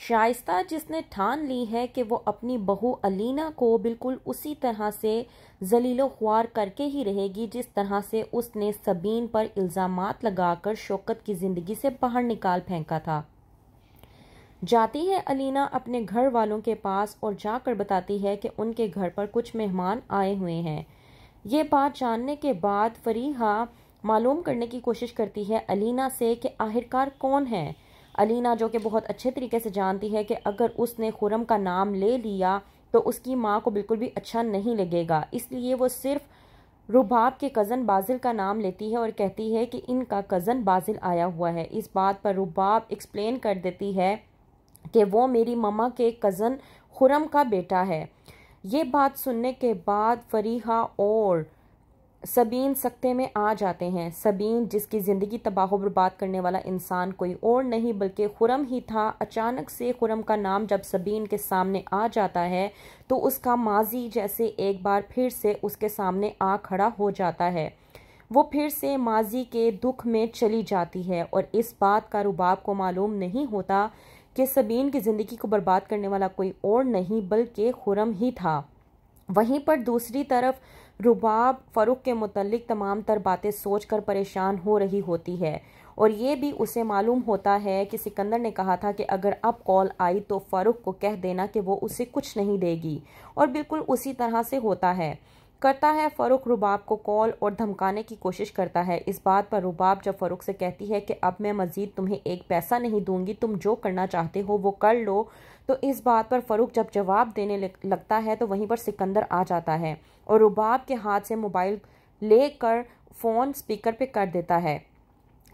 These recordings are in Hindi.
शाइस्ता जिसने ठान ली है कि वो अपनी बहू अलीना को बिल्कुल उसी तरह से जलीलो ख्वार करके ही रहेगी जिस तरह से उसने सबीन पर इल्ज़ामात लगाकर शौकत की ज़िंदगी से बाहर निकाल फेंका था। जाती है अलीना अपने घर वालों के पास और जाकर बताती है कि उनके घर पर कुछ मेहमान आए हुए हैं। ये बात जानने के बाद फरीहा मालूम करने की कोशिश करती है अलीना से कि आखिरकार कौन है। अलीना जो कि बहुत अच्छे तरीके से जानती है कि अगर उसने खुरम का नाम ले लिया तो उसकी माँ को बिल्कुल भी अच्छा नहीं लगेगा, इसलिए वो सिर्फ रुबाब के कज़न बाजिल का नाम लेती है और कहती है कि इनका कज़न बाजिल आया हुआ है। इस बात पर रुबाब एक्सप्लेन कर देती है कि वो मेरी मम्मा के कज़न खुरम का बेटा है। ये बात सुनने के बाद फरीहा और सबीन सख्ते में आ जाते हैं। सबीन जिसकी ज़िंदगी तबाह बर्बाद करने वाला इंसान कोई और नहीं बल्कि खुरम ही था। अचानक से खुरम का नाम जब सबीन के सामने आ जाता है तो उसका माजी जैसे एक बार फिर से उसके सामने आ खड़ा हो जाता है। वो फिर से माजी के दुख में चली जाती है और इस बात का रुबाब को मालूम नहीं होता कि सबीन की ज़िंदगी को बर्बाद करने वाला कोई और नहीं बल्कि खुरम ही था। वहीं पर दूसरी तरफ रुबाब फ़रूक के मुतल्लिक तमाम तर बातें सोचकर परेशान हो रही होती है और ये भी उसे मालूम होता है कि सिकंदर ने कहा था कि अगर अब कॉल आई तो फ़रूक को कह देना कि वो उसे कुछ नहीं देगी, और बिल्कुल उसी तरह से होता है। करता है फ़रूक रुबाब को कॉल और धमकाने की कोशिश करता है। इस बात पर रुबाब जब फ़रूक से कहती है कि अब मैं मज़ीद तुम्हें एक पैसा नहीं दूंगी, तुम जो करना चाहते हो वो कर लो, तो इस बात पर फ़रूक जब जवाब देने लगता है तो वहीं पर सिकंदर आ जाता है और रुबाब के हाथ से मोबाइल लेकर फ़ोन स्पीकर पे कर देता है।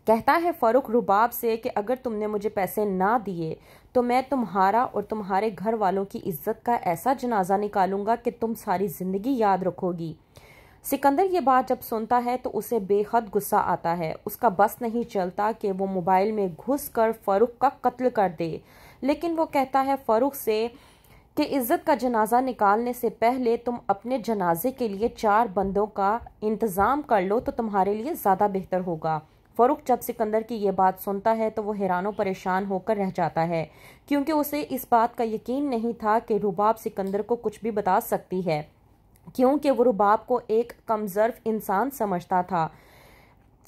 कहता है फ़रूक रुबाब से कि अगर तुमने मुझे पैसे ना दिए तो मैं तुम्हारा और तुम्हारे घर वालों की इज्जत का ऐसा जनाजा निकालूंगा कि तुम सारी ज़िंदगी याद रखोगी। सिकंदर ये बात जब सुनता है तो उसे बेहद गुस्सा आता है। उसका बस नहीं चलता कि वो मोबाइल में घुसकर फ़रूक का कत्ल कर दे, लेकिन वो कहता है फ़रूक से कि इज्जत का जनाजा निकालने से पहले तुम अपने जनाजे के लिए 4 बंदों का इंतज़ाम कर लो तो तुम्हारे लिए ज़्यादा बेहतर होगा। फ़रूक जब सिकंदर की ये बात सुनता है तो वो हैरान परेशान होकर रह जाता है, क्योंकि उसे इस बात का यकीन नहीं था कि रुबाब सिकंदर को कुछ भी बता सकती है, क्योंकि वो रुबाब को एक कमज़र्फ इंसान समझता था।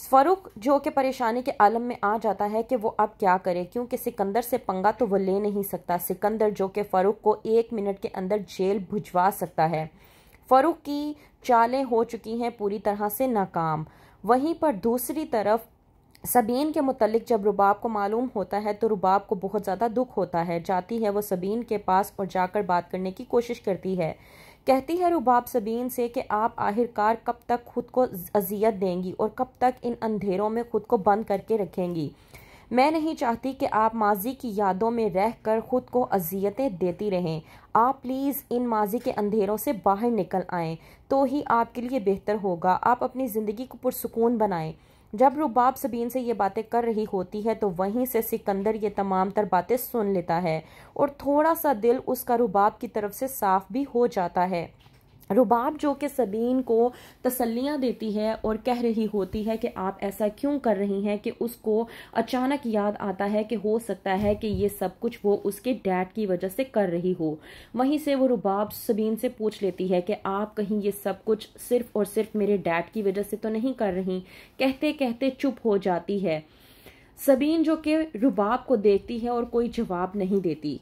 फ़रूक जो कि परेशानी के आलम में आ जाता है कि वो अब क्या करे, क्योंकि सिकंदर से पंगा तो वो ले नहीं सकता। सिकंदर जो कि फ़रूक को 1 मिनट के अंदर जेल भिजवा सकता है। फ़रूक की चालें हो चुकी हैं पूरी तरह से नाकाम। वहीं पर दूसरी तरफ सबीन के मुतल्लिक जब रुबाब को मालूम होता है तो रुबाब को बहुत ज़्यादा दुख होता है। जाती है वो सबीन के पास और जाकर बात करने की कोशिश करती है। कहती है रुबाब सबीन से कि आप आखिरकार कब तक खुद को अजियत देंगी और कब तक इन अंधेरों में खुद को बंद करके रखेंगी। मैं नहीं चाहती कि आप माजी की यादों में रहकर खुद को अजियतें देती रहें। आप प्लीज़ इन माजी के अंधेरों से बाहर निकल आएं, तो ही आपके लिए बेहतर होगा। आप अपनी ज़िंदगी को पुरसुकून बनाएं। जब रुबाब सबीन से ये बातें कर रही होती है तो वहीं से सिकंदर ये तमाम तर बातें सुन लेता है और थोड़ा सा दिल उसका रुबाब की तरफ से साफ भी हो जाता है। रुबाब जो कि सबीन को तसल्लियाँ देती है और कह रही होती है कि आप ऐसा क्यों कर रही हैं, कि उसको अचानक याद आता है कि हो सकता है कि ये सब कुछ वो उसके डैड की वजह से कर रही हो। वहीं से वो रुबाब सबीन से पूछ लेती है कि आप कहीं ये सब कुछ सिर्फ और सिर्फ मेरे डैड की वजह से तो नहीं कर रही। कहते कहते चुप हो जाती है सबीन, जो कि रुबाब को देखती है और कोई जवाब नहीं देती।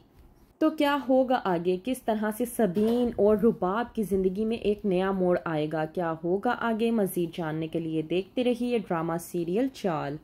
तो क्या होगा आगे, किस तरह से सबीन और रुबाब की ज़िंदगी में एक नया मोड़ आएगा, क्या होगा आगे, मज़ीद जानने के लिए देखते रहिए ड्रामा सीरियल चाल।